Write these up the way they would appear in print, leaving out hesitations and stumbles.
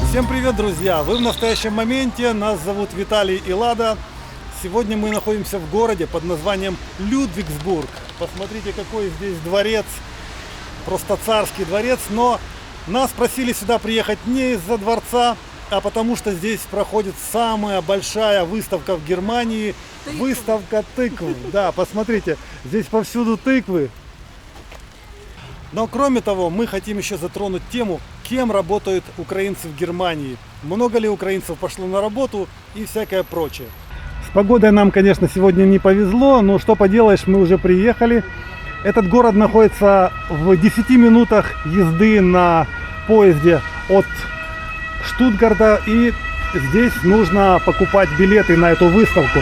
Всем привет, друзья! Вы в настоящем моменте, нас зовут Виталий и Лада. Сегодня мы находимся в городе под названием Людвигсбург. Посмотрите, какой здесь дворец, просто царский дворец. Но нас просили сюда приехать не из-за дворца, а потому что здесь проходит самая большая выставка в Германии. Выставка тыкв. Да, посмотрите, здесь повсюду тыквы. Но кроме того, мы хотим еще затронуть тему, кем работают украинцы в Германии. Много ли украинцев пошло на работу и всякое прочее. С погодой нам, конечно, сегодня не повезло, но что поделаешь, мы уже приехали. Этот город находится в 10 минутах езды на поезде от Штутгарта. И здесь нужно покупать билеты на эту выставку.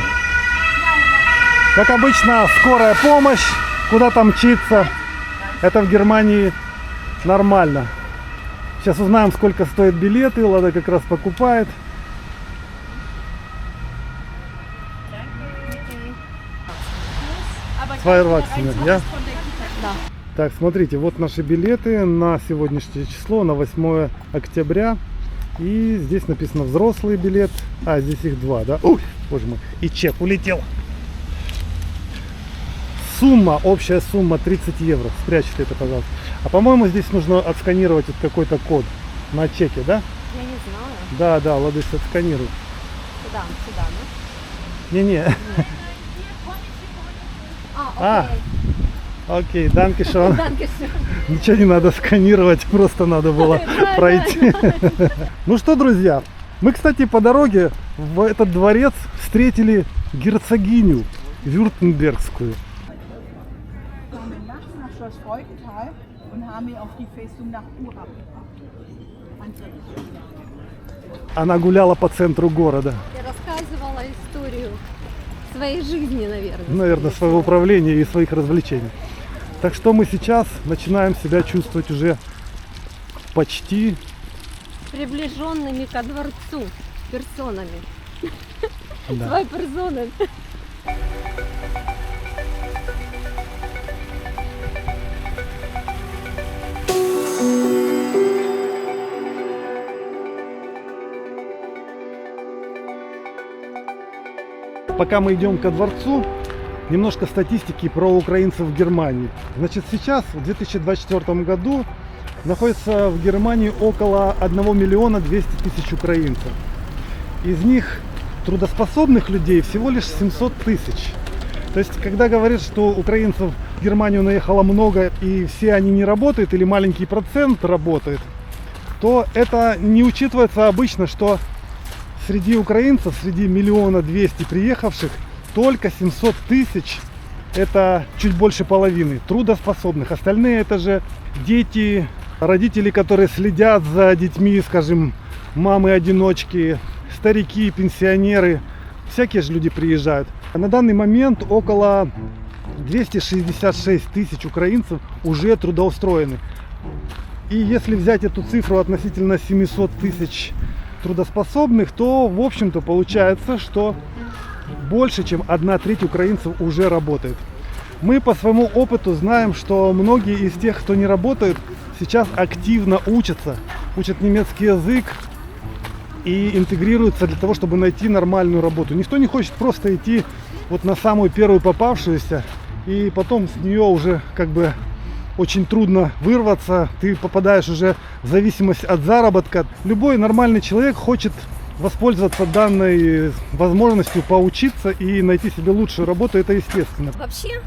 Как обычно, скорая помощь, куда-то мчится. Это в Германии нормально. Сейчас узнаем, сколько стоят билеты. Лада как раз покупает. Фаерваксами, да? Да. Так, смотрите, вот наши билеты на сегодняшнее число, на 8 октября. И здесь написано взрослый билет. А, здесь их два, да? Ух, боже мой. И чек улетел. Сумма, общая сумма 30 евро. Спрячьте это, пожалуйста. А по-моему, здесь нужно отсканировать вот какой-то код на чеке, да? Я не знаю. Да, да, Ладысь отсканирует. Сюда, да? Не-не. А, Окей, данкишон. Dankeschön. Ничего не надо сканировать, просто надо было пройти. Ну что, друзья, мы, кстати, по дороге в этот дворец встретили герцогиню Вюртембергскую. Nach Schloss Freudenthal und haben wir auf die Festung nach Urab. Она гуляла по центру города. Я рассказывала историю своей жизни, наверное. Наверное, своего управления и своих развлечений. Так что мы сейчас начинаем себя чувствовать уже почти... Приближенными ко дворцу персонами. Да. Своей персоной. Пока мы идем ко дворцу, немножко статистики про украинцев в Германии. Значит, сейчас, в 2024 году, находится в Германии около 1 миллиона 200 тысяч украинцев. Из них трудоспособных людей всего лишь 700 тысяч. То есть, когда говорят, что украинцев в Германию наехало много и все они не работают или маленький процент работает, то это не учитывается обычно, что среди украинцев, среди 1 200 000 приехавших, только 700 тысяч, это чуть больше половины трудоспособных. Остальные это же дети, родители, которые следят за детьми, скажем, мамы-одиночки, старики, пенсионеры. Всякие же люди приезжают. А на данный момент около 266 тысяч украинцев уже трудоустроены. И если взять эту цифру относительно 700 тысяч трудоспособных, то в общем-то получается, что больше чем 1/3 украинцев уже работает. Мы по своему опыту знаем, что многие из тех, кто не работает, сейчас активно учат немецкий язык и интегрируются для того, чтобы найти нормальную работу. Никто не хочет просто идти вот на самую первую попавшуюся, и потом с нее уже как бы очень трудно вырваться, ты попадаешь уже в зависимость от заработка. Любой нормальный человек хочет воспользоваться данной возможностью поучиться и найти себе лучшую работу, это естественно. Вообще,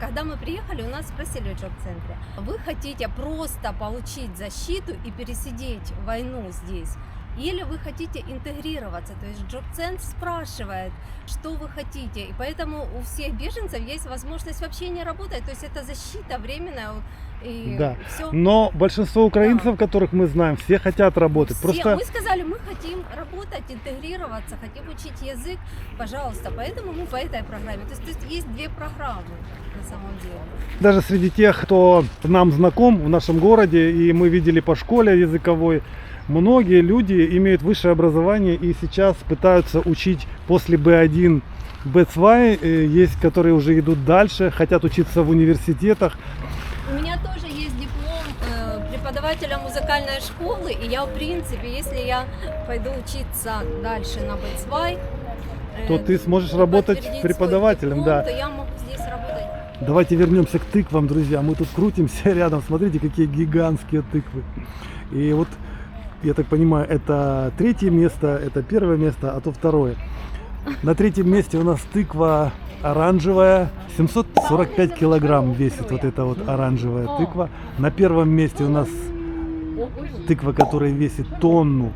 когда мы приехали, у нас спросили в джоб-центре: вы хотите просто получить защиту и пересидеть войну здесь? Или вы хотите интегрироваться? То есть джоб-центр спрашивает, что вы хотите. И поэтому у всех беженцев есть возможность вообще не работать. То есть это защита временная. И да. все. Но большинство украинцев, которых мы знаем, все хотят работать. Все. Просто... Мы сказали, мы хотим работать, интегрироваться, хотим учить язык. Пожалуйста. Поэтому мы по этой программе. То есть две программы на самом деле. Даже среди тех, кто нам знаком в нашем городе, и мы видели по школе языковой, многие люди имеют высшее образование и сейчас пытаются учить после B1, B2. Есть, которые уже идут дальше, хотят учиться в университетах. У меня тоже есть диплом преподавателем музыкальной школы, и я, в принципе, если я пойду учиться дальше на Бейцвай, То ты сможешь работать подтвердить свой преподавателем, диплом, да. то я могу здесь работать. Давайте вернемся к тыквам, друзья. Мы тут крутимся рядом. Смотрите, какие гигантские тыквы. И вот, я так понимаю, это третье место, это первое место, а то второе. На третьем месте у нас тыква оранжевая. 745 килограмм весит вот эта вот оранжевая тыква. На первом месте у нас тыква, которая весит тонну.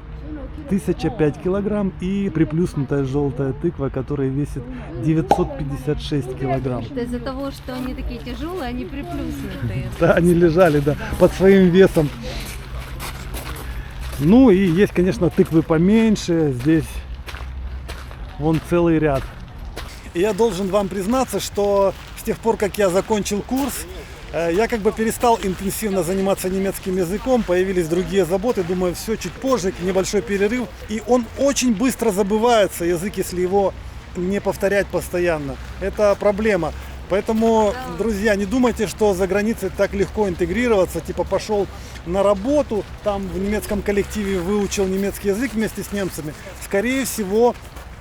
1005 килограмм, и приплюснутая желтая тыква, которая весит 956 килограмм. Это из-за того, что они такие тяжелые, они приплюснутые. Да, они лежали, да, под своим весом. Ну и есть, конечно, тыквы поменьше. Здесь вон целый ряд. И я должен вам признаться, что с тех пор, как я закончил курс, я как бы перестал интенсивно заниматься немецким языком, появились другие заботы, думаю, все чуть позже, небольшой перерыв. И он очень быстро забывается, язык, если его не повторять постоянно. Это проблема. Поэтому, друзья, не думайте, что за границей так легко интегрироваться. Типа пошел на работу, там в немецком коллективе выучил немецкий язык вместе с немцами. Скорее всего,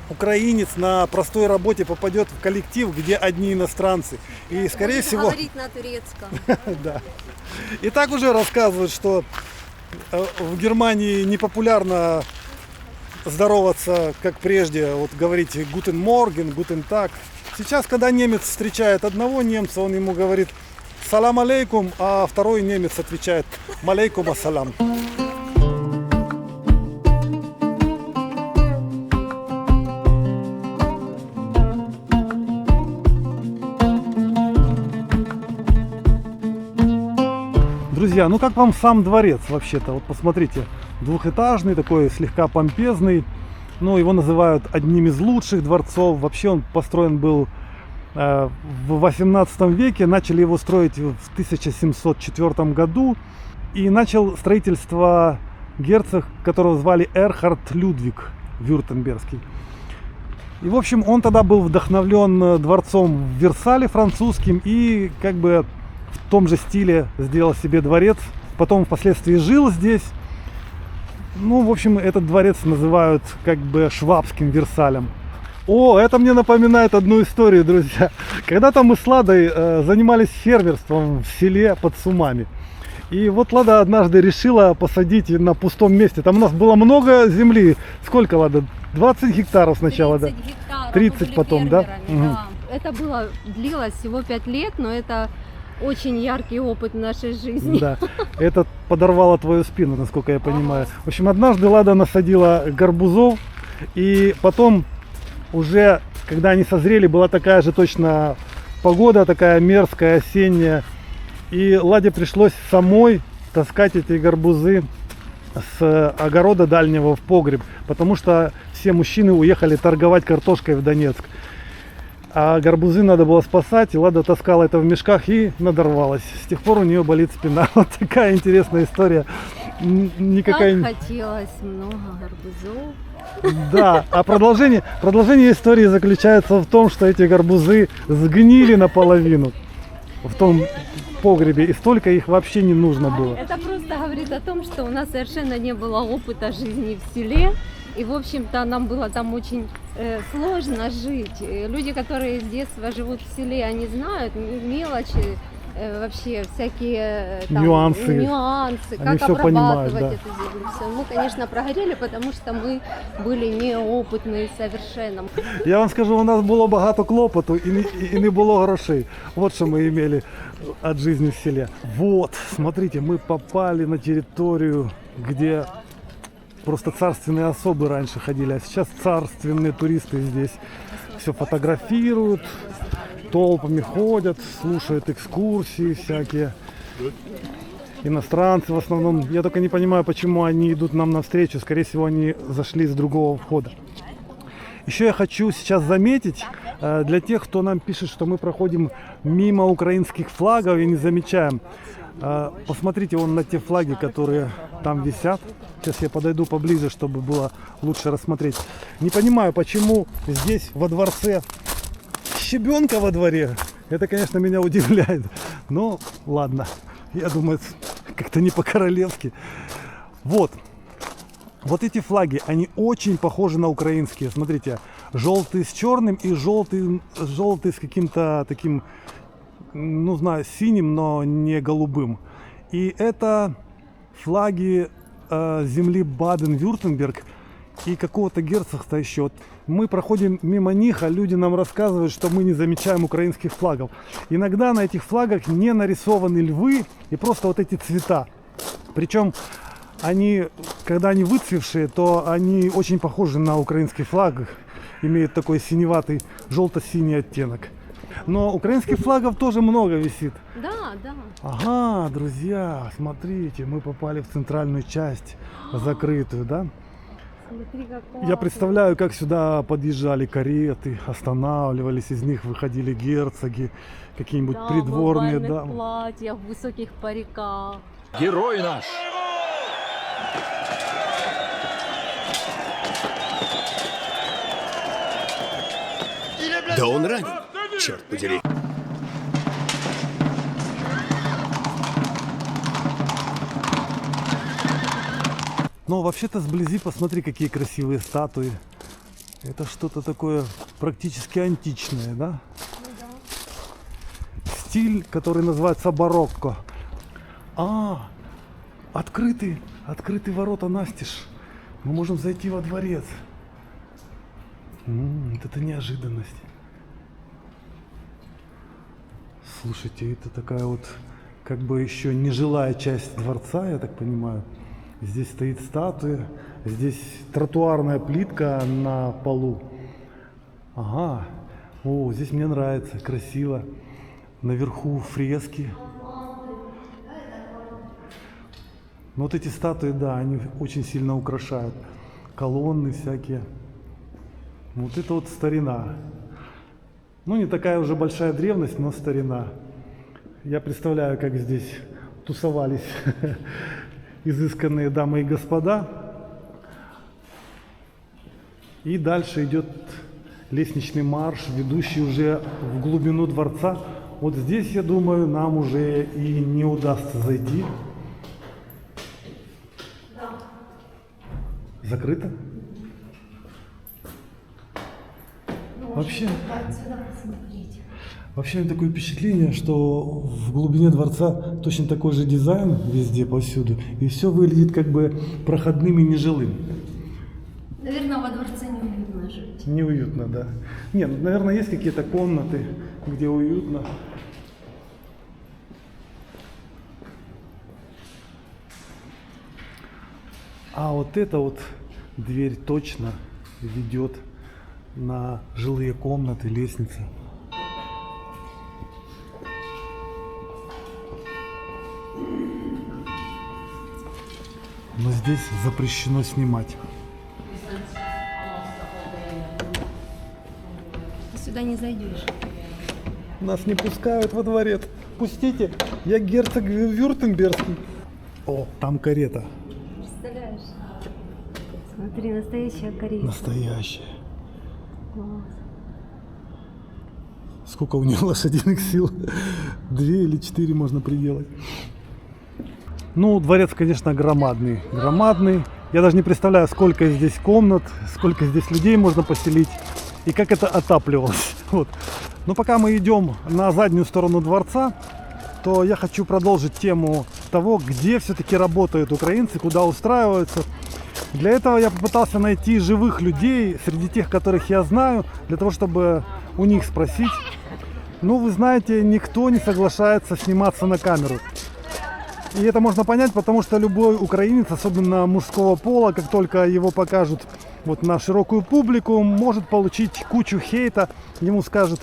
украинец на простой работе попадет в коллектив, где одни иностранцы. И скорее Будет всего... говорить на турецком. Да. И так уже рассказывают, что в Германии не популярно здороваться, как прежде, вот говорить «Guten Morgen», «Guten Tag». Сейчас, когда немец встречает одного немца, он ему говорит «Салам алейкум», а второй немец отвечает «Малейкум ассалам». Друзья, ну как вам сам дворец вообще-то? Вот посмотрите, двухэтажный, такой слегка помпезный. Ну, его называют одним из лучших дворцов. Вообще он построен был в 18 веке. Начали его строить в 1704 году. И начал строительство герцог, которого звали Эрхард Людвиг Вюртембергский. И, в общем, он тогда был вдохновлен дворцом в Версале французским и как бы в том же стиле сделал себе дворец. Потом впоследствии жил здесь. Ну, в общем, этот дворец называют как бы швабским Версалем. О, это мне напоминает одну историю, друзья. Когда-то мы с Ладой занимались фермерством в селе под Сумами. И вот Лада однажды решила посадить на пустом месте. Там у нас было много земли. Сколько, Лада? 20 гектаров сначала, 30 да? гектаров. 30 мы были потом, да? фермерами, да. Это длилось всего 5 лет, но это очень яркий опыт в нашей жизни. Да, это подорвало твою спину, насколько я понимаю. В общем, однажды Лада насадила гарбузов, и потом уже, когда они созрели, была такая же точно погода, такая мерзкая, осенняя. И Ладе пришлось самой таскать эти гарбузы с огорода дальнего в погреб, потому что все мужчины уехали торговать картошкой в Донецк. А гарбузы надо было спасать, и Лада таскала это в мешках и надорвалась. С тех пор у нее болит спина. Вот такая интересная история. Никакая... Так хотелось много гарбузов. Да, а продолжение истории заключается в том, что эти гарбузы сгнили наполовину в том погребе, и столько их вообще не нужно было. Это просто говорит о том, что у нас совершенно не было опыта жизни в селе. И, в общем-то, нам было там очень сложно жить. Люди, которые с детства живут в селе, они знают мелочи, вообще всякие там, нюансы, Они как всё понимают, обрабатывать да. эту землю. Всё. Мы, конечно, прогорели, потому что мы были неопытні совершенно. Я вам скажу, у нас було багато клопоту і не було грошей. Вот что мы имели от жизни в селе. Вот, смотрите, мы попали на территорию, где просто царственные особы раньше ходили, а сейчас царственные туристы здесь все фотографируют, толпами ходят, слушают экскурсии всякие. Иностранцы в основном. Я только не понимаю, почему они идут нам навстречу. Скорее всего, они зашли с другого входа. Еще я хочу сейчас заметить, для тех, кто нам пишет, что мы проходим мимо украинских флагов и не замечаем. Посмотрите вон на те флаги, которые там висят. Сейчас я подойду поближе, чтобы было лучше рассмотреть. Не понимаю, почему здесь во дворце щебенка во дворе. Это, конечно, меня удивляет. Но ладно, я думаю, как-то не по-королевски. Вот. Вот эти флаги, они очень похожи на украинские. Смотрите, желтый с черным и желтый с каким-то таким, ну знаю, синим, но не голубым. И это флаги земли Баден-Вюртемберг и какого-то герцогства еще. Вот мы проходим мимо них, а люди нам рассказывают, что мы не замечаем украинских флагов. Иногда на этих флагах не нарисованы львы и просто вот эти цвета. Причем они, когда они выцвевшие, то они очень похожи на украинский флаг, имеют такой синеватый, желто-синий оттенок. Но украинских флагов тоже много висит. Да, да. Ага, друзья, смотрите, мы попали в центральную часть, закрытую, да? Смотри, как Я классно. представляю, как сюда подъезжали кареты, останавливались, из них выходили герцоги, какие-нибудь Да, придворные в бальных дамы. платьях, в высоких париках. Герой наш! Да он ранен, черт подери. Но вообще-то сблизи посмотри, какие красивые статуи. Это что-то такое практически античное, да? Стиль, который называется барокко. А, открыты ворота настежь. Мы можем зайти во дворец. Вот это неожиданность. Слушайте, это такая вот как бы еще нежилая часть дворца, я так понимаю. Здесь стоит статуя, здесь тротуарная плитка на полу. Ага, о, здесь мне нравится, красиво. Наверху фрески. Но вот эти статуи, да, они очень сильно украшают. Колонны всякие. Вот это вот старина. Ну, не такая уже большая древность, но старина. Я представляю, как здесь тусовались изысканные дамы и господа. И дальше идет лестничный марш, ведущий уже в глубину дворца. Вот здесь, я думаю, нам уже и не удастся зайти. Закрыто? Вообще, у меня такое впечатление, что в глубине дворца точно такой же дизайн везде, повсюду. И все выглядит как бы проходным и нежилым. Наверное, во дворце неуютно жить. Неуютно, да. Нет, ну, наверное, есть какие-то комнаты, где уютно. А вот эта вот дверь точно ведет на жилые комнаты, лестница. Но здесь запрещено снимать. Ты сюда не зайдешь. Нас не пускают во дворец. Пустите, я герцог Вюртембергский. О, там карета. Представляешь? Смотри, настоящая карета. Настоящая. Класс. Сколько у нее лошадиных сил? 2 или 4 можно приделать. Ну, дворец, конечно, громадный. Громадный. Я даже не представляю, сколько здесь комнат, сколько здесь людей можно поселить и как это отапливалось. Вот. Но пока мы идем на заднюю сторону дворца, то я хочу продолжить тему того, где все-таки работают украинцы, куда устраиваются. Для этого я попытался найти живых людей среди тех, которых я знаю, для того, чтобы у них спросить. Ну, вы знаете, никто не соглашается сниматься на камеру. И это можно понять, потому что любой украинец, особенно мужского пола, как только его покажут вот на широкую публику, может получить кучу хейта. Ему скажут: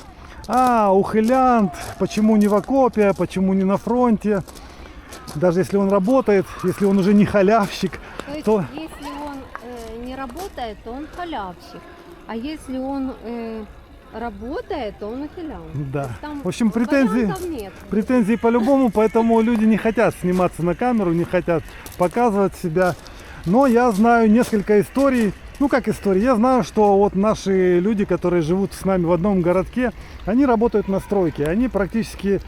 а, ухилянт, почему не в окопе, почему не на фронте. Даже если он работает, если он уже не халявщик, То есть, то... если он не работает, то он халявщик. А если он работает, то он ухилянт. Да. Там В общем, претензий, вариантов нет. претензий по-любому, поэтому люди не хотят сниматься на камеру, не хотят показывать себя. Но я знаю несколько историй. Ну, как истории? Я знаю, что вот наши люди, которые живут с нами в одном городке, они работают на стройке. Они практически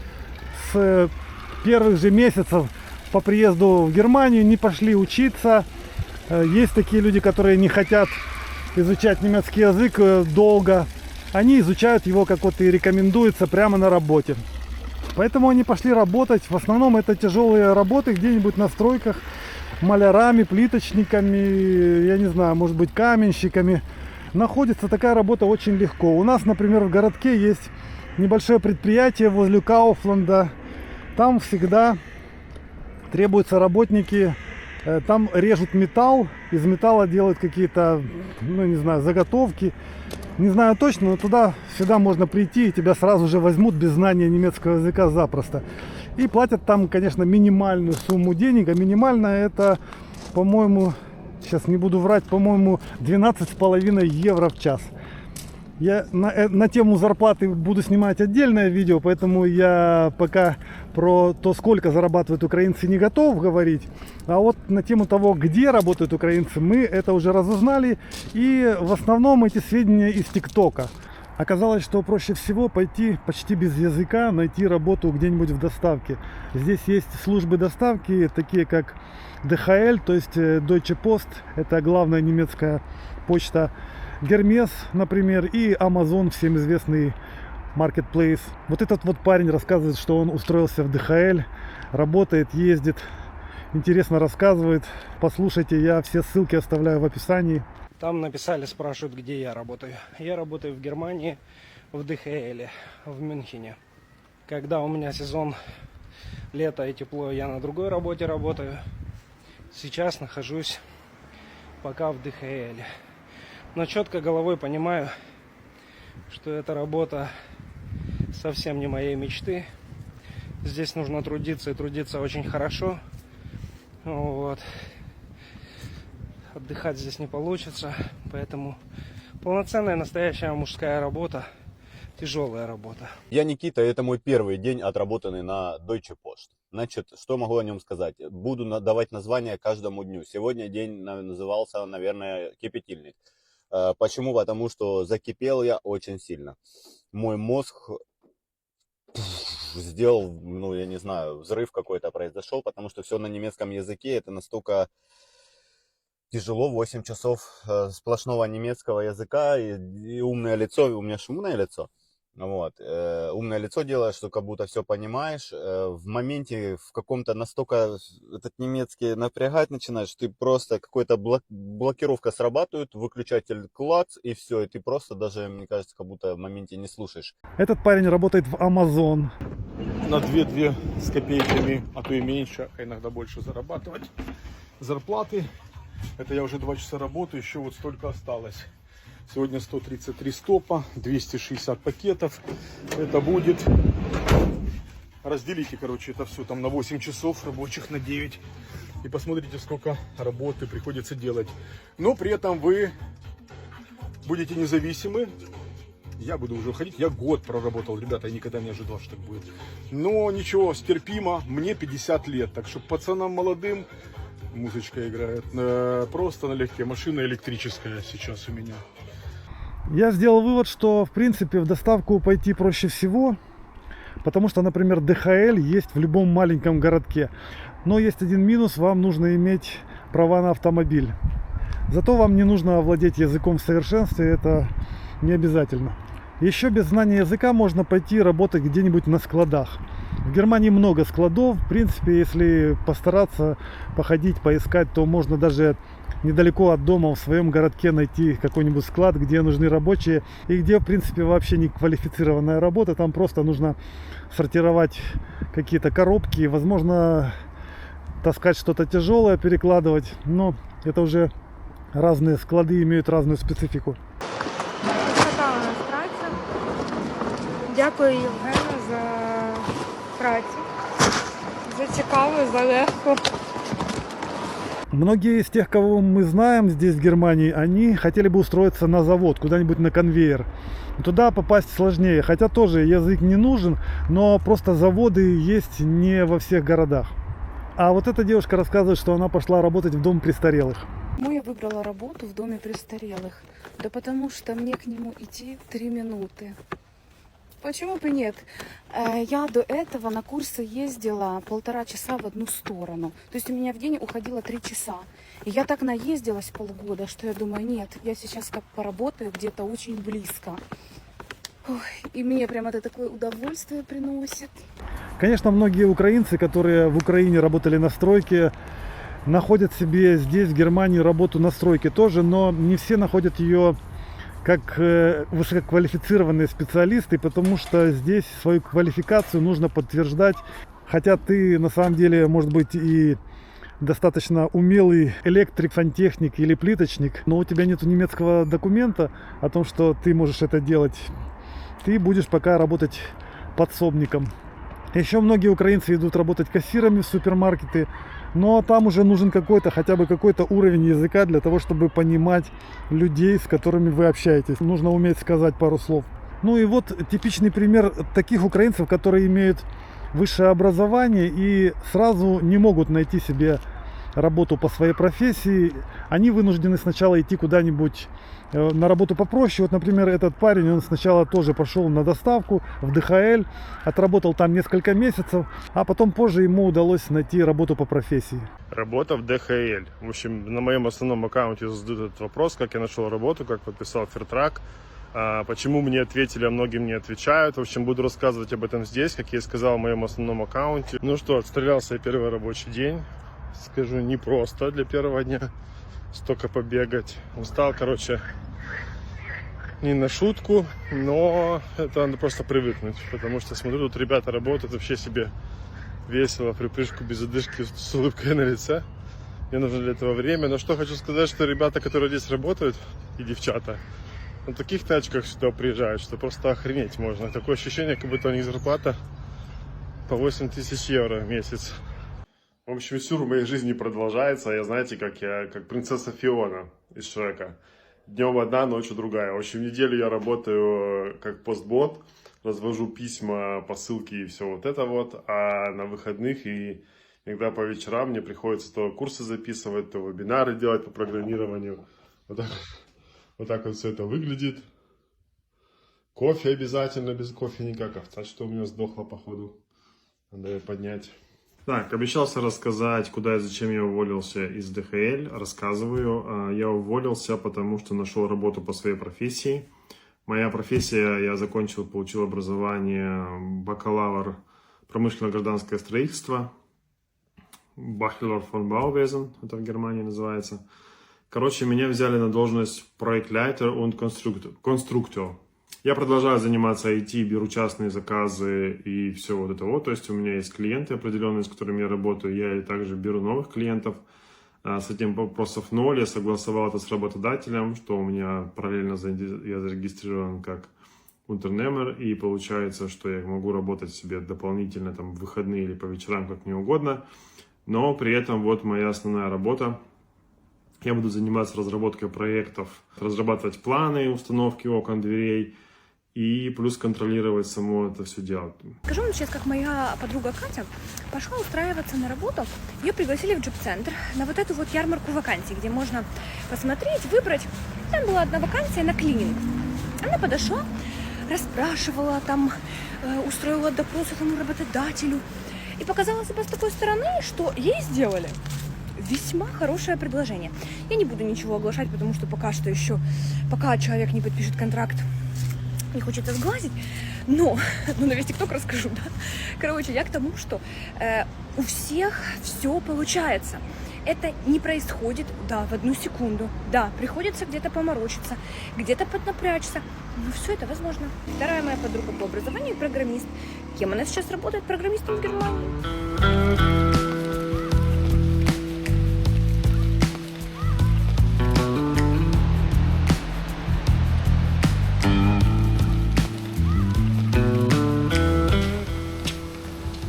с первых же месяцев по приезду в Германию не пошли учиться. Есть такие люди, которые не хотят изучать немецкий язык долго. Они изучают его, как вот и рекомендуется, прямо на работе. Поэтому они пошли работать. В основном это тяжелые работы где-нибудь на стройках, малярами, плиточниками, я не знаю, может быть, каменщиками. Находится такая работа очень легко. У нас, например, в городке есть небольшое предприятие возле Кауфланда. Там всегда требуются работники. Там режут металл, из металла делают какие-то, ну не знаю, заготовки. Не знаю точно, но туда всегда можно прийти, и тебя сразу же возьмут без знания немецкого языка запросто. И платят там, конечно, минимальную сумму денег. А минимальная это, по-моему, сейчас не буду врать, по-моему, 12,5 евро в час. Я на тему зарплаты буду снимать отдельное видео, поэтому я пока про то, сколько зарабатывают украинцы, не готов говорить. А вот на тему того, где работают украинцы, мы это уже разузнали. И в основном эти сведения из ТикТока. Оказалось, что проще всего пойти почти без языка, найти работу где-нибудь в доставке. Здесь есть службы доставки, такие как DHL, то есть Deutsche Post, это главная немецкая почта, Hermes, например, и Amazon, всем известный marketplace. Вот этот вот парень рассказывает, что он устроился в DHL, работает, ездит, интересно рассказывает. Послушайте, я все ссылки оставляю в описании. Там написали, спрашивают, где я работаю. Я работаю в Германии, в DHL, в Мюнхене. Когда у меня сезон лето и тепло, я на другой работе работаю. Сейчас нахожусь пока в DHL. Но четко головой понимаю, что эта работа совсем не моей мечты. Здесь нужно трудиться и трудиться очень хорошо. Вот. Отдыхать здесь не получится, поэтому полноценная настоящая мужская работа, тяжелая работа. Я Никита, это мой первый день, отработанный на Deutsche Post. Значит, что могу о нем сказать? Буду давать название каждому дню. Сегодня день назывался, наверное, кипятильник. Почему? Потому что закипел я очень сильно. Мой мозг сделал, ну я не знаю, взрыв какой-то произошел, потому что все на немецком языке, это настолько тяжело, 8 часов сплошного немецкого языка и умное лицо, у меня же умное лицо. Вот. Умное лицо делаешь, что как будто все понимаешь. В моменте в каком-то настолько этот немецкий напрягать начинаешь, ты просто какая-то блокировка срабатывает, выключатель клац и все, и ты просто даже, мне кажется, как будто в моменте не слушаешь. Этот парень работает в Amazon. На 2 с копейками, а то и меньше, а иногда больше зарабатывать. Зарплаты. Это я уже 2 часа работаю, еще вот столько осталось. Сегодня 133 стопа, 260 пакетов. Это будет... Разделите, короче, это все там на 8 часов рабочих, на 9. И посмотрите, сколько работы приходится делать. Но при этом вы будете независимы. Я буду уже уходить. Я год проработал, ребята, я никогда не ожидал, что так будет. Но ничего, стерпимо. Мне 50 лет, так что пацанам молодым музычка играет. Просто налегке. Машина электрическая сейчас у меня. Я сделал вывод, что в принципе в доставку пойти проще всего, потому что, например, DHL есть в любом маленьком городке. Но есть один минус: вам нужно иметь права на автомобиль. Зато вам не нужно овладеть языком в совершенстве, это не обязательно. Еще без знания языка можно пойти работать где-нибудь на складах. В Германии много складов. В принципе, если постараться, походить, поискать, то можно даже недалеко от дома в своем городке найти какой-нибудь склад, где нужны рабочие и где, в принципе, вообще не квалифицированная работа. Там просто нужно сортировать какие-то коробки, возможно, таскать что-то тяжелое, перекладывать. Но это уже разные склады имеют разную специфику. Красота у нас праця. Дякую, Євгену, за працю, за цікаву, за легку. Многие из тех, кого мы знаем здесь в Германии, они хотели бы устроиться на завод, куда-нибудь на конвейер. Туда попасть сложнее, хотя тоже язык не нужен, но просто заводы есть не во всех городах. А вот эта девушка рассказывает, что она пошла работать в дом престарелых. Почему я выбрала работу в доме престарелых? Да потому что мне к нему идти 3 минуты. Почему бы нет? Я до этого на курсы ездила 1,5 часа в одну сторону. То есть у меня в день уходило 3 часа. И я так наездилась полгода, что я думаю, нет, я сейчас как поработаю где-то очень близко. Ой, и мне прям это такое удовольствие приносит. Конечно, многие украинцы, которые в Украине работали на стройке, находят себе здесь, в Германии, работу на стройке тоже, но не все находят ее как высококвалифицированные специалисты, потому что здесь свою квалификацию нужно подтверждать. Хотя ты на самом деле, может быть, и достаточно умелый электрик, сантехник или плиточник, но у тебя нет немецкого документа о том, что ты можешь это делать. Ты будешь пока работать подсобником. Еще многие украинцы идут работать кассирами в супермаркеты, но там уже нужен хотя бы какой-то уровень языка для того, чтобы понимать людей, с которыми вы общаетесь. Нужно уметь сказать пару слов. Ну и вот типичный пример таких украинцев, которые имеют высшее образование и сразу не могут найти себе работу по своей профессии. Они вынуждены сначала идти куда-нибудь на работу попроще. Вот, например, этот парень, он сначала тоже пошел на доставку в ДХЛ, отработал там несколько месяцев, а потом позже ему удалось найти работу по профессии. Работа в ДХЛ. В общем, на моем основном аккаунте задают этот вопрос, как я нашел работу, как подписал Фертрак. Почему мне ответили, а многим не отвечают. В общем, буду рассказывать об этом здесь, как я и сказал в моем основном аккаунте. Ну что, отстрелялся я первый рабочий день. Скажу, непросто для первого дня столько побегать. Устал, короче, не на шутку, но это надо просто привыкнуть, потому что смотрю, тут ребята работают вообще себе весело, припрыжку без одышки, с улыбкой на лице. Мне нужно для этого время. Но что хочу сказать, что ребята, которые здесь работают, и девчата, на таких тачках сюда приезжают, что просто охренеть можно. Такое ощущение, как будто у них зарплата по 8000 евро в месяц. В общем, сюр в моей жизни продолжается. Я, знаете, как принцесса Фиона из Шрека. Днем одна, ночью другая. В общем, неделю я работаю как постбот, развожу письма, посылки и все вот это вот. А на выходных и иногда по вечерам мне приходится то курсы записывать, то вебинары делать по программированию. Вот так вот все это выглядит. Кофе обязательно, без кофе никак. Овца что у меня сдохла, походу. Надо ее поднять. Так, обещался рассказать, куда и зачем я уволился из ДХЛ. Рассказываю. Я уволился, потому что нашел работу по своей профессии. Моя профессия, я закончил, получил образование бакалавр промышленно-гражданское строительство. Bachelor von Bauwesen, это в Германии называется. Короче, меня взяли на должность проектleiter und конструктор. Я продолжаю заниматься IT, беру частные заказы и все вот это вот. То есть у меня есть клиенты определенные, с которыми я работаю. Я также беру новых клиентов. С этим вопросов ноль. Я согласовал это с работодателем, что у меня параллельно я зарегистрирован как Unternehmer. И получается, что я могу работать себе дополнительно там, в выходные или по вечерам, как мне угодно. Но при этом вот моя основная работа. Я буду заниматься разработкой проектов, разрабатывать планы установки окон, дверей. И плюс контролировать само это все дело. Скажу вам сейчас, как моя подруга Катя пошла устраиваться на работу. Ее пригласили в джоб-центр на вот эту вот ярмарку вакансий, где можно посмотреть, выбрать. Там была одна вакансия на клининг. Она подошла, расспрашивала, там, устроила допрос этому работодателю. И показала себя с такой стороны, что ей сделали весьма хорошее предложение. Я не буду ничего оглашать, потому что пока человек не подпишет контракт, не хочется сглазить, но на весь ТикТок расскажу, да. Короче, я к тому, что у всех все получается. Это не происходит, да, в одну секунду. Да, приходится где-то поморочиться, где-то поднапрячься, но все это возможно. Вторая моя подруга по образованию программист. Кем она сейчас работает? Программистом в Германии.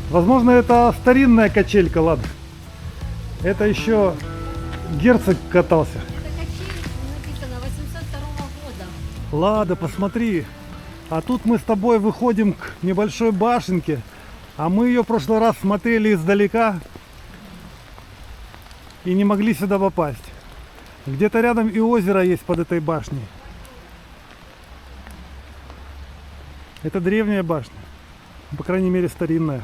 Возможно, это старинная качелька, ладно. Это еще герцог катался. Это качель, написано 802 года. Лада, посмотри. А тут мы с тобой выходим к небольшой башенке. А мы ее в прошлый раз смотрели издалека и не могли сюда попасть. Где-то рядом и озеро есть под этой башней. Это древняя башня. По крайней мере, старинная.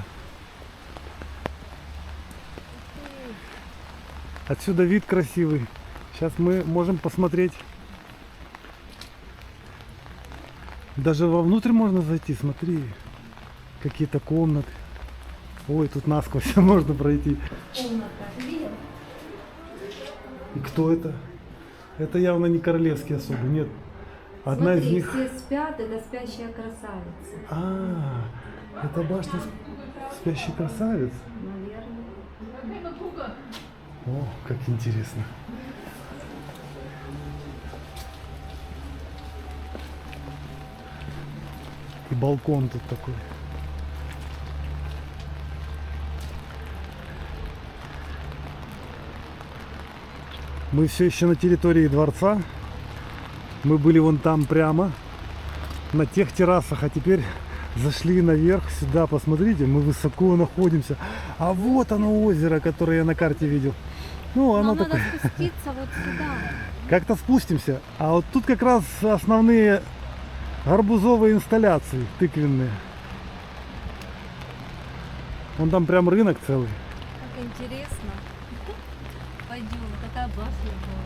Отсюда вид красивый. Сейчас мы можем посмотреть. Даже вовнутрь можно зайти, смотри. Какие-то комнаты. Ой, тут насквозь можно пройти. И кто это? Это явно не королевские особы, нет. Одна из них... все спят, это спящая красавица. А, это башня спящей красавицы. Наверное. О, как интересно. И балкон тут такой. Мы все еще на территории дворца. Мы были вон там прямо, на тех террасах, а теперь зашли наверх сюда. Посмотрите, мы высоко находимся. А вот оно озеро, которое я на карте видел. Ну, оно Нам надо такое. спуститься вот сюда. Как-то спустимся. А вот тут как раз основные гарбузовые инсталляции тыквенные. Вон там прям рынок целый. Как интересно. Пойдем, такая башня была.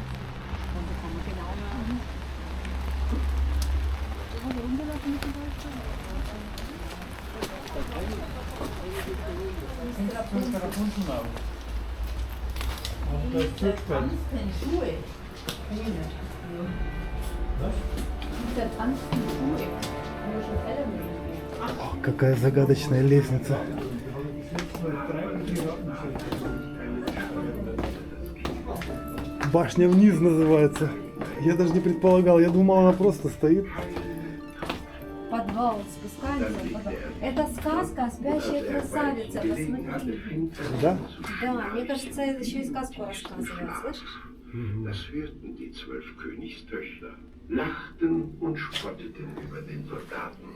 О, какая загадочная лестница. Башня вниз называется. Я даже не предполагал, я думал, она просто стоит. Подвал, спускаемся в подвал. Это сказка «Спящая красавица», посмотри. Да? Да, мне кажется, это еще и сказку рассказывает, слышишь? Das hörten die 12 Königstöchter, lachten und spotteten über den Soldaten.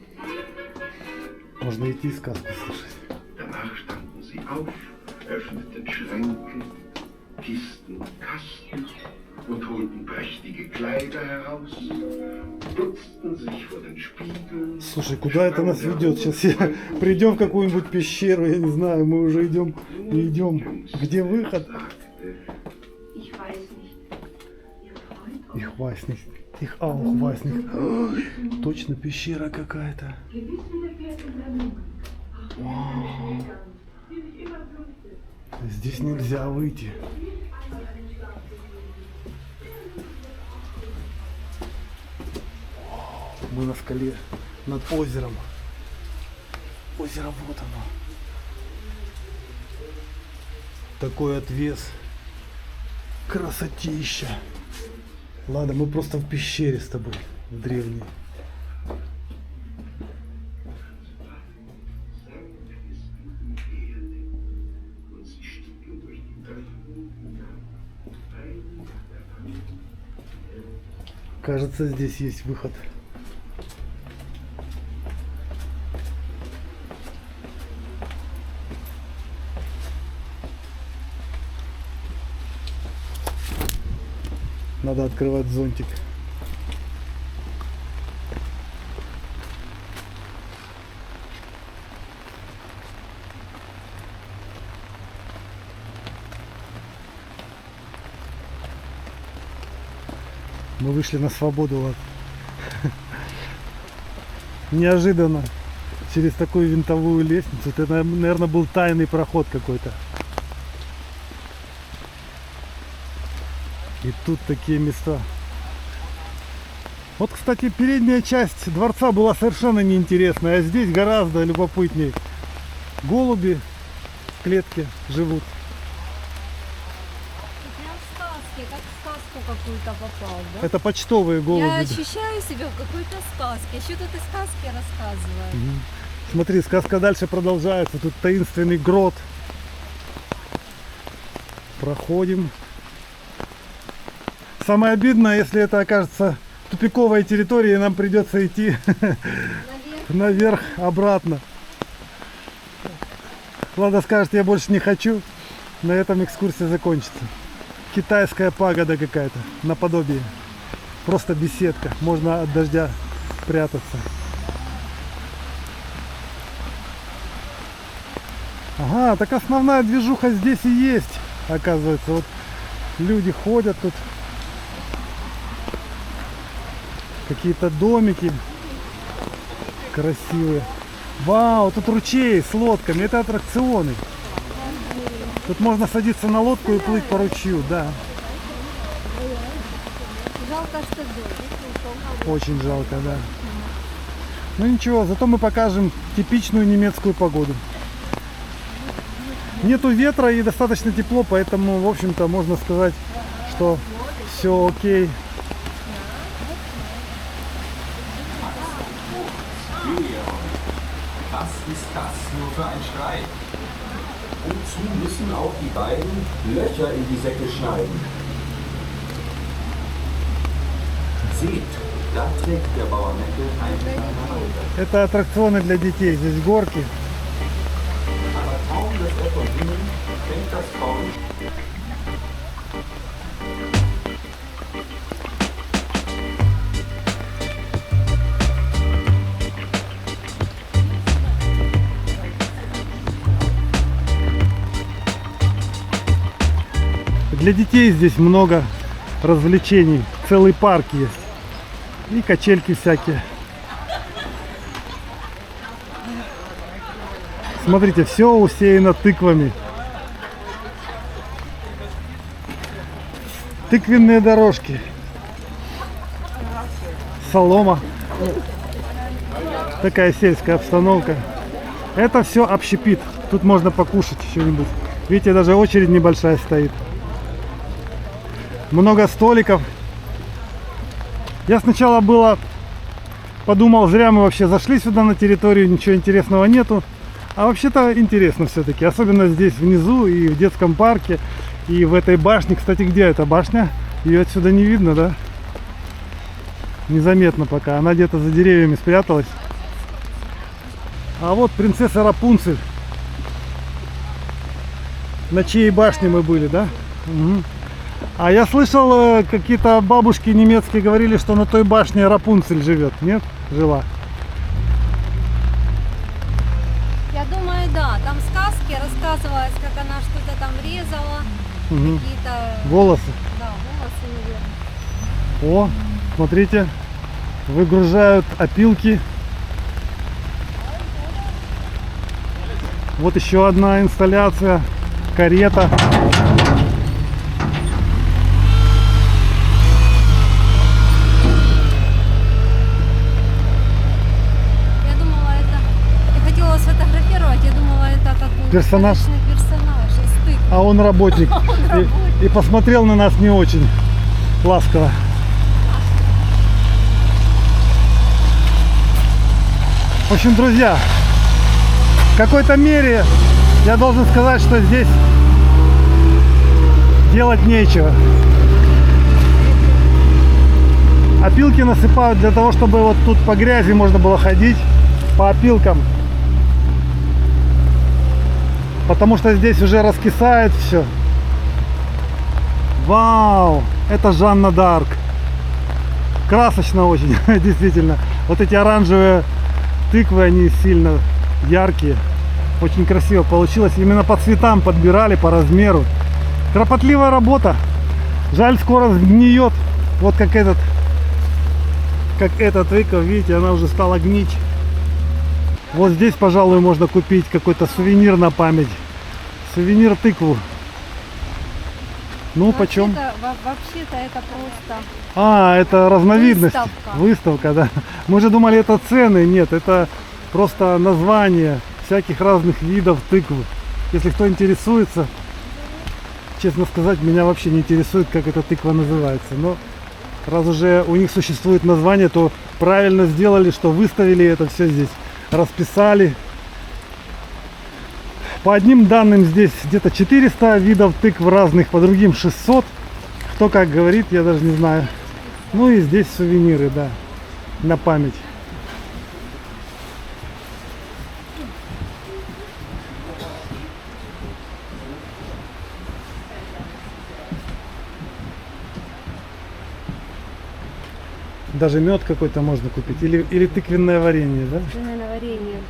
Можно идти сказку слушать. Danach standen sie auf, öffneten Schränke, Kisten und Kasten und holten prächtige Kleider heraus, putzten sich vor den Spiegeln. Слушай, куда это нас ведет? Сейчас придем в какую-нибудь пещеру, я не знаю, мы уже идем и идем. Где выход? Ich weiß nicht. Ich auch weiß nicht. Ой, точно пещера какая-то. Вау. Здесь нельзя выйти. Мы на скале над озером. Озеро вот оно. Такой отвес. Красотища. Ладно, мы просто в пещере с тобой, в древней. Кажется, здесь есть выход. Надо открывать зонтик. Мы вышли на свободу, ладно. Неожиданно. Через такую винтовую лестницу. Это, наверное, был тайный проход какой-то. И тут такие места. Вот, кстати, передняя часть дворца была совершенно неинтересная, а здесь гораздо любопытней. Голуби в клетке живут. Прям в сказке, как в сказку какую-то попал, да? Это почтовые голуби. Я ощущаю себя в какой-то сказке. Еще тут и сказки рассказывают. Смотри, сказка дальше продолжается. Тут таинственный грот. Проходим. Самое обидное, если это окажется тупиковой территорией, нам придется идти наверх, обратно. Влада скажет, я больше не хочу. На этом экскурсия закончится. Китайская пагода какая-то, наподобие. Просто беседка. Можно от дождя прятаться. Ага, так основная движуха здесь и есть, оказывается. Вот люди ходят тут. Какие-то домики красивые. Вау, тут ручей с лодками. Это аттракционы. Тут можно садиться на лодку и плыть по ручью, да. Жалко, что дождь. Очень жалко, да. Ну ничего, зато мы покажем типичную немецкую погоду. Нету ветра и достаточно тепло, поэтому, в общем-то, можно сказать, что все окей. Was ist das nur für ein Streit? Wozu müssen auch die beiden Löcher in die Säcke schneiden? Seht, da trägt der Bauer Meckel einen kleinen Halter. Это аттракционы для детей, здесь горки. Aber kaum, dass er von innen fängt das Korn. Для детей здесь много развлечений, целый парк есть. И качельки всякие. Смотрите, все усеяно тыквами. Тыквенные дорожки. Солома. Такая сельская обстановка. Это все общепит. Тут можно покушать что-нибудь. Видите, даже очередь небольшая стоит. Много столиков. Я сначала подумал, зря мы вообще зашли сюда на территорию, ничего интересного нету. А вообще-то интересно все-таки, особенно здесь внизу и в детском парке, и в этой башне. Кстати, где эта башня? Ее отсюда не видно, да? Незаметно пока, она где-то за деревьями спряталась. А вот принцесса Рапунцель. На чьей башне мы были, да? Угу. А я слышал, какие-то бабушки немецкие говорили, что на той башне Рапунцель живет. Нет? Жила. Я думаю, да. Там сказки рассказывалось, как она что-то там резала. Угу. Какие-то... Волосы. Да, волосы, наверное. О, смотрите. Выгружают опилки. Вот еще одна инсталляция. Карета. Сфотографировать, я думала, это как бы персонаж из тыквы. А он работник. И посмотрел на нас не очень ласково. В общем, друзья, в какой-то мере я должен сказать, что здесь делать нечего. Опилки насыпают для того, чтобы вот тут по грязи можно было ходить по опилкам. Потому что здесь уже раскисает все. Вау! Это Жанна д'Арк. Красочно очень, действительно. Вот эти оранжевые тыквы, они сильно яркие. Очень красиво получилось. Именно по цветам подбирали, по размеру. Кропотливая работа. Жаль, скоро сгниет. Вот как эта тыква, видите, она уже стала гнить. Вот здесь, пожалуй, можно купить какой-то сувенир на память. Сувенир тыкву. Ну, почем? Вообще-то это просто... А, это разновидность. Выставка. Выставка, да. Мы же думали, это цены. Нет, это просто название всяких разных видов тыквы. Если кто интересуется, честно сказать, меня вообще не интересует, как эта тыква называется. Но раз уже у них существует название, то правильно сделали, что выставили это все здесь. Расписали. По одним данным здесь где-то 400 видов тыкв разных, по другим 600. Кто как говорит, я даже не знаю. Ну и здесь сувениры, да, на память. Даже мед какой-то можно купить. Или тыквенное варенье, да? Тыквенное варенье.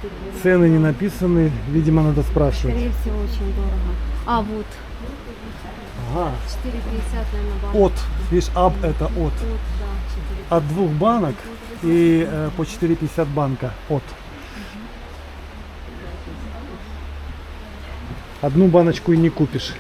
Цены не написаны, видимо, надо спрашивать. Скорее всего, очень дорого. А, вот, Ага. 4,50, наверное, банка. От, видишь, аб это от. Вот, да, 4,50. От 2 банок и по 4,50 банка. От. Одну баночку и не купишь.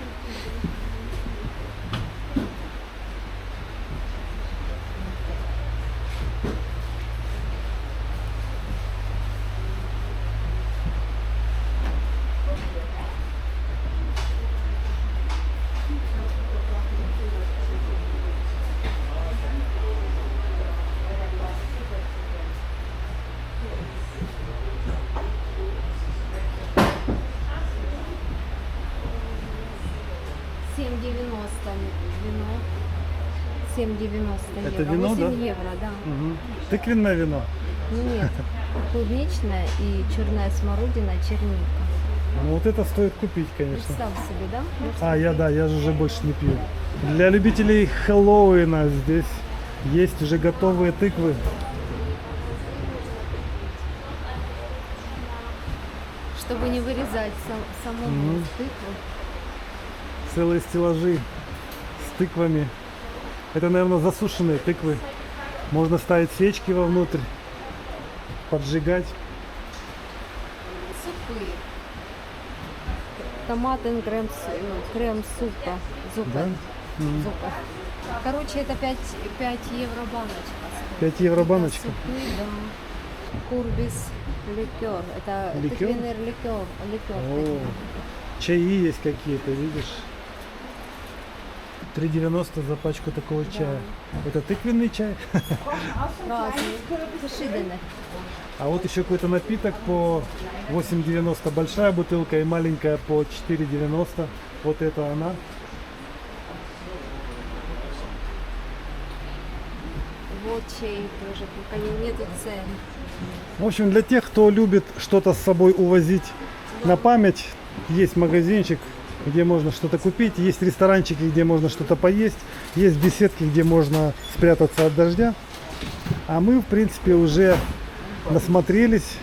Вино. 7,90 Это евро. вино, 8 да? евро, да. Угу. Тыквенное вино. Нет, клубничная и черная смородина, черника. Ну вот это стоит купить, конечно. Представь себе, да? А, я же уже больше не пью. Для любителей Хэллоуина здесь есть уже готовые тыквы. Чтобы не вырезать саму тыкву. Целые стеллажи с тыквами. Это, наверное, засушенные тыквы. Можно ставить свечки вовнутрь, поджигать. Супы. Томатный крем супа. Зупа. Да? Зупа. Короче, это 5 евро баночка. 5 евро баночка. Супы, да. Курбис ликер. Это Ликер? тыквенный ликер. О, чаи есть какие-то, видишь? 3,90 за пачку такого чая. Это тыквенный чай? Разные. Сушидены. А вот еще какой-то напиток по 8,90 большая бутылка и маленькая по 4,90. Вот это она. Вот чай тоже, только нету цен. В общем, для тех, кто любит что-то с собой увозить на память, есть магазинчик, где можно что-то купить, есть ресторанчики, где можно что-то поесть, есть беседки, где можно спрятаться от дождя. А мы, в принципе, уже насмотрелись,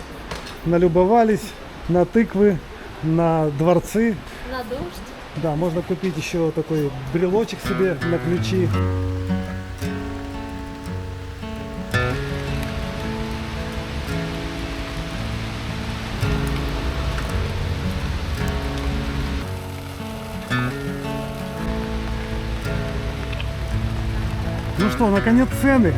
налюбовались на тыквы, на дворцы. На дождь. Да, можно купить еще такой брелочек себе на ключи. Ну что, наконец цены.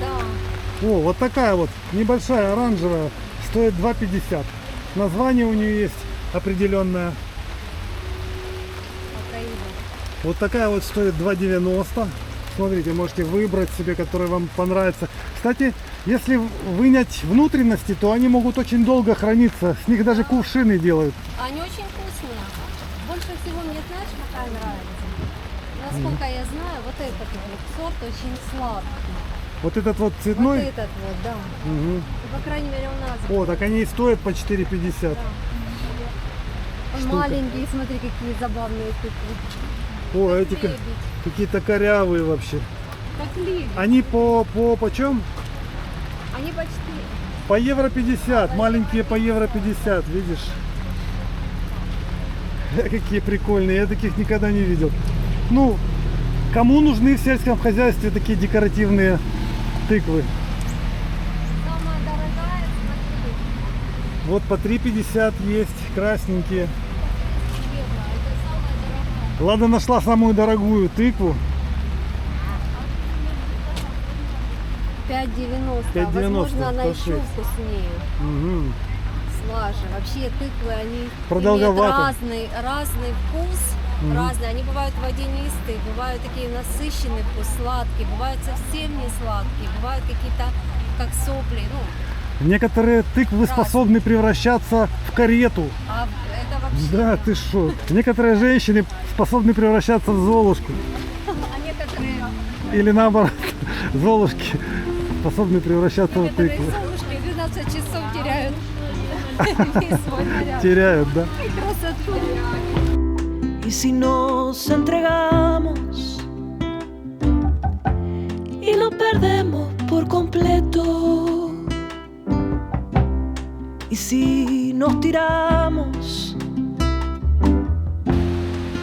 Да. О, вот такая вот небольшая оранжевая стоит 2,50. Название у нее есть определенное. Вот такая вот стоит 2,90. Смотрите, можете выбрать себе, который вам понравится. Кстати, если вынять внутренности, то они могут очень долго храниться. С них даже кувшины делают. Они очень вкусные. Больше всего мне, знаешь, какая нравится? Насколько я знаю, вот этот вот сорт очень сладкий. Вот этот вот цветной? Вот этот вот, да. Угу. По крайней мере у нас. О, так они и стоят по 4,50. Да. Он Штука. маленький, смотри, какие забавные тыквы. О, эти лебедь. какие-то корявые вообще. Как лебедь. Они почем? Они почти. По евро 50. Маленькие по евро 50, видишь? Какие прикольные. Я таких никогда не видел. Ну, кому нужны в сельском хозяйстве такие декоративные тыквы? Самая дорогая, смотри. Вот по 3,50 есть красненькие. Евро. Это самая дорогая. Ладно, нашла самую дорогую тыкву. 5,90. 5,90, Возможно, она еще 106. вкуснее. Угу. Слаже. Вообще тыквы, они Продолговато. имеют разный вкус. Разные. Они бывают водянистые, бывают такие насыщенные, вкус сладкие, бывают совсем не сладкие, бывают какие-то как сопли. Ну, Некоторые тыквы способны превращаться в карету. а это вообще. Да, ты шо? Некоторые женщины способны превращаться в Золушку. А некоторые, Или наоборот, Золушки способны превращаться в некоторые тыквы. солнышки 12 часов теряют весь свой наряд. Теряют, да? И красоту. Y si nos entregamos y lo perdemos por completo, Y si nos tiramos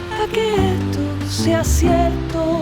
a que esto sea cierto,